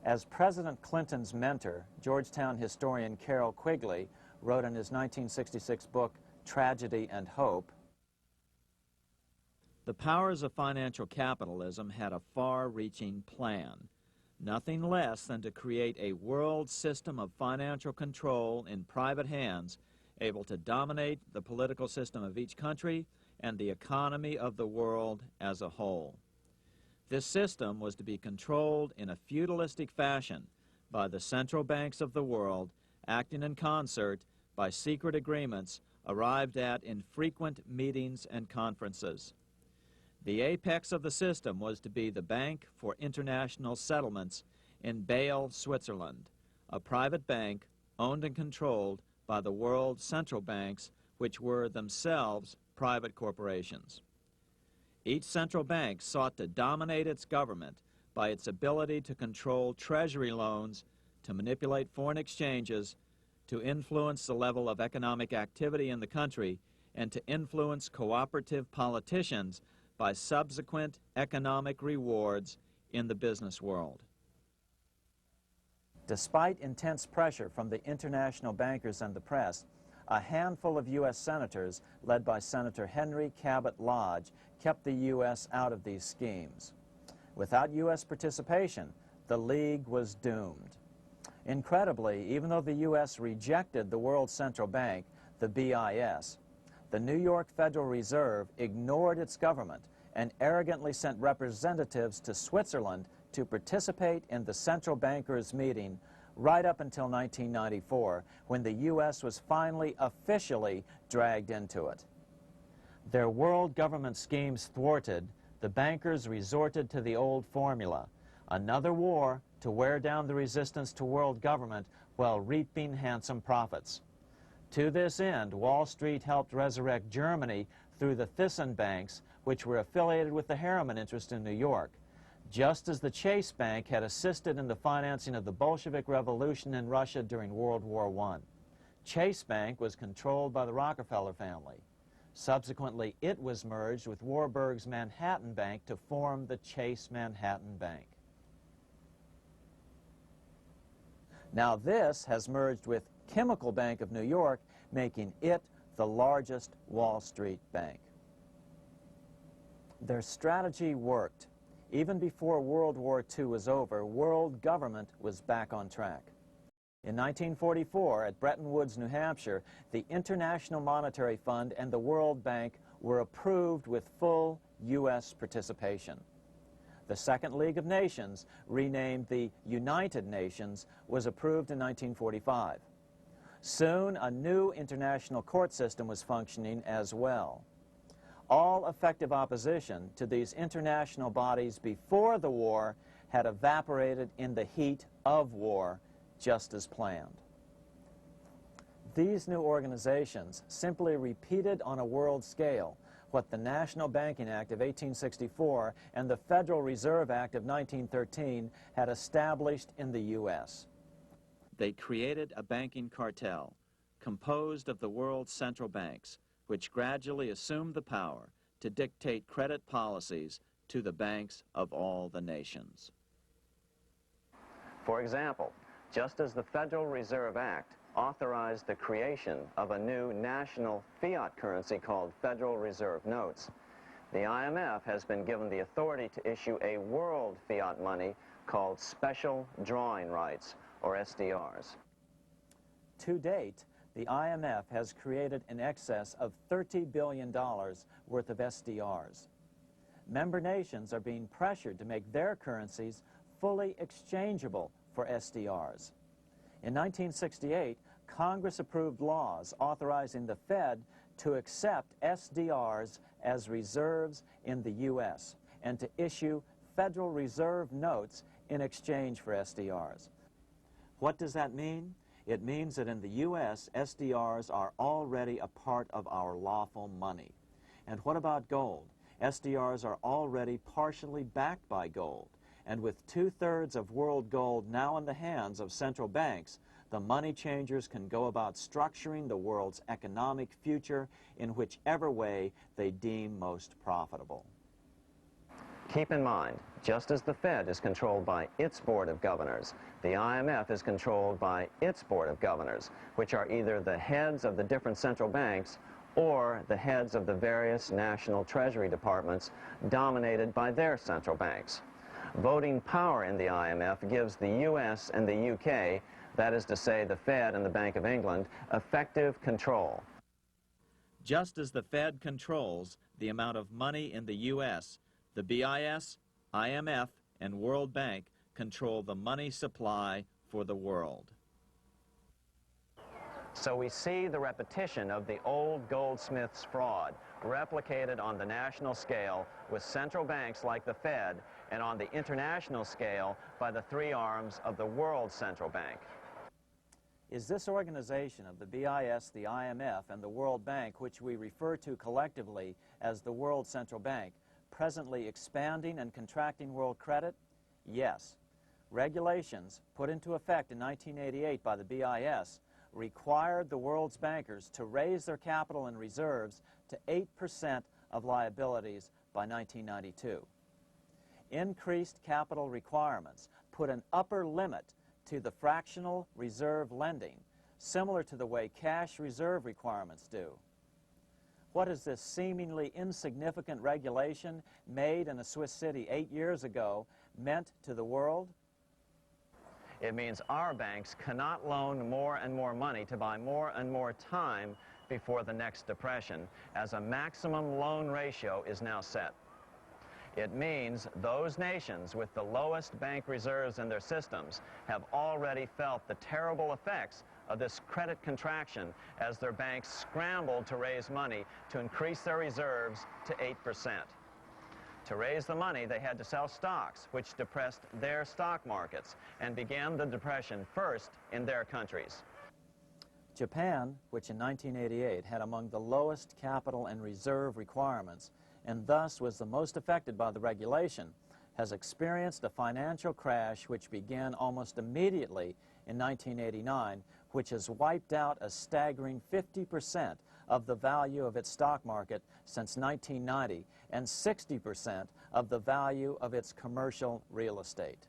As President Clinton's mentor, Georgetown historian Carroll Quigley wrote in his 1966 book, Tragedy and Hope, the powers of financial capitalism had a far-reaching plan, nothing less than to create a world system of financial control in private hands, able to dominate the political system of each country and the economy of the world as a whole. This system was to be controlled in a feudalistic fashion by the central banks of the world, acting in concert by secret agreements arrived at in frequent meetings and conferences. The apex of the system was to be the Bank for International Settlements in Bâle, Switzerland, a private bank owned and controlled by the world central banks, which were themselves private corporations. Each central bank sought to dominate its government by its ability to control treasury loans, to manipulate foreign exchanges, to influence the level of economic activity in the country, and to influence cooperative politicians by subsequent economic rewards in the business world. Despite intense pressure from the international bankers and the press, a handful of U.S. senators, led by Senator Henry Cabot Lodge, kept the U.S. out of these schemes. Without U.S. participation, the League was doomed. Incredibly, even though the U.S. rejected the World Central Bank, the BIS, the New York Federal Reserve ignored its government and arrogantly sent representatives to Switzerland to participate in the central bankers' meeting right up until 1994, when the U.S. was finally officially dragged into it. Their world government schemes thwarted, the bankers resorted to the old formula, another war to wear down the resistance to world government while reaping handsome profits. To this end, Wall Street helped resurrect Germany through the Thyssen banks, which were affiliated with the Harriman interest in New York, just as the Chase Bank had assisted in the financing of the Bolshevik Revolution in Russia during World War I. Chase Bank was controlled by the Rockefeller family. Subsequently, it was merged with Warburg's Manhattan Bank to form the Chase Manhattan Bank. Now this has merged with Chemical Bank of New York, making it the largest Wall Street bank. Their strategy worked. Even before World War II was over, world government was back on track. In 1944, at Bretton Woods, New Hampshire, the International Monetary Fund and the World Bank were approved with full U.S. participation. The Second League of Nations, renamed the United Nations, was approved in 1945. Soon, a new international court system was functioning as well. All effective opposition to these international bodies before the war had evaporated in the heat of war, just as planned. These new organizations simply repeated on a world scale what the National Banking Act of 1864 and the Federal Reserve Act of 1913 had established in the U.S. They created a banking cartel composed of the world's central banks, which gradually assumed the power to dictate credit policies to the banks of all the nations. For example, just as the Federal Reserve Act authorized the creation of a new national fiat currency called Federal Reserve Notes, the IMF has been given the authority to issue a world fiat money called Special Drawing Rights, or SDRs. To date, the IMF has created in excess of $30 billion worth of SDRs. Member nations are being pressured to make their currencies fully exchangeable for SDRs. In 1968, Congress approved laws authorizing the Fed to accept SDRs as reserves in the U.S. and to issue Federal Reserve notes in exchange for SDRs. What does that mean? It means that in the U.S., SDRs are already a part of our lawful money. And what about gold? SDRs are already partially backed by gold. And with 2/3 of world gold now in the hands of central banks, the money changers can go about structuring the world's economic future in whichever way they deem most profitable. Keep in mind, Just as the Fed is controlled by its Board of Governors, the IMF is controlled by its Board of Governors, which are either the heads of the different central banks or the heads of the various national treasury departments dominated by their central banks. Voting power in the IMF gives the US and the UK, that is to say the Fed and the Bank of England, effective control. Just as the Fed controls the amount of money in the U.S., the BIS, IMF, and World Bank control the money supply for the world. So we see the repetition of the old Goldsmiths fraud replicated on the national scale with central banks like the Fed and on the international scale by the three arms of the World Central Bank. Is this organization of the BIS, the IMF, and the World Bank, which we refer to collectively as the World Central Bank, presently expanding and contracting world credit? Yes. Regulations put into effect in 1988 by the BIS required the world's bankers to raise their capital and reserves to 8% of liabilities by 1992. Increased capital requirements put an upper limit to the fractional reserve lending, similar to the way cash reserve requirements do. What has this seemingly insignificant regulation made in a Swiss city 8 years ago meant to the world? It means our banks cannot loan more and more money to buy more and more time before the next depression, as a maximum loan ratio is now set. It means those nations with the lowest bank reserves in their systems have already felt the terrible effects of this credit contraction as their banks scrambled to raise money to increase their reserves to 8%. To raise the money, they had to sell stocks, which depressed their stock markets and began the depression first in their countries. Japan, which in 1988 had among the lowest capital and reserve requirements, and thus was the most affected by the regulation, has experienced a financial crash which began almost immediately in 1989, which has wiped out a staggering 50% of the value of its stock market since 1990 and 60% of the value of its commercial real estate.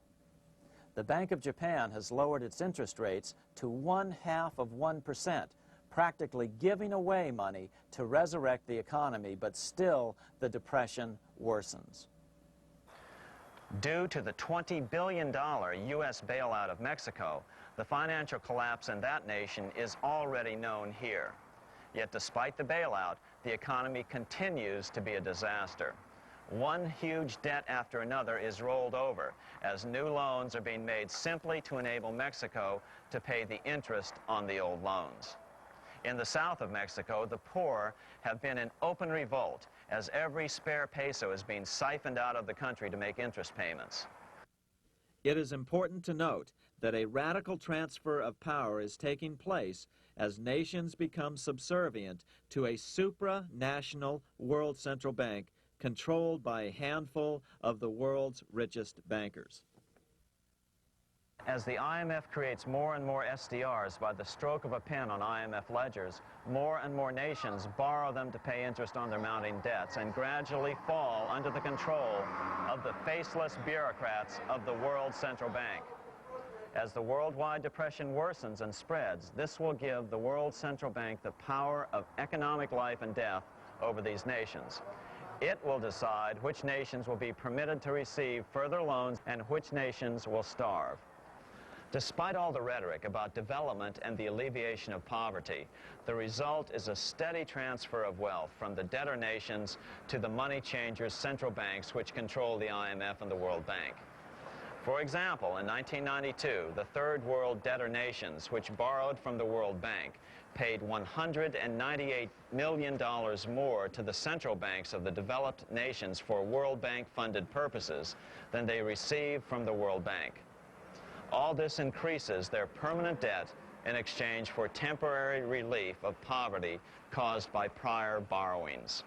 The Bank of Japan has lowered its interest rates to 0.5%, practically giving away money to resurrect the economy, but still the depression worsens. Due to the $20 billion U.S. bailout of Mexico, the financial collapse in that nation is already known here. Yet despite the bailout, the economy continues to be a disaster. One huge debt after another is rolled over as new loans are being made simply to enable Mexico to pay the interest on the old loans. In the south of Mexico, the poor have been in open revolt as every spare peso is being siphoned out of the country to make interest payments. It is important to note that a radical transfer of power is taking place as nations become subservient to a supranational world central bank controlled by a handful of the world's richest bankers. As the IMF creates more and more SDRs by the stroke of a pen on IMF ledgers, more and more nations borrow them to pay interest on their mounting debts and gradually fall under the control of the faceless bureaucrats of the World Central Bank. As the worldwide depression worsens and spreads, this will give the World Central Bank the power of economic life and death over these nations. It will decide which nations will be permitted to receive further loans and which nations will starve. Despite all the rhetoric about development and the alleviation of poverty, the result is a steady transfer of wealth from the debtor nations to the money changers' central banks which control the IMF and the World Bank. For example, in 1992, the Third World debtor nations, which borrowed from the World Bank, paid $198 million more to the central banks of the developed nations for World Bank-funded purposes than they received from the World Bank. All this increases their permanent debt in exchange for temporary relief of poverty caused by prior borrowings.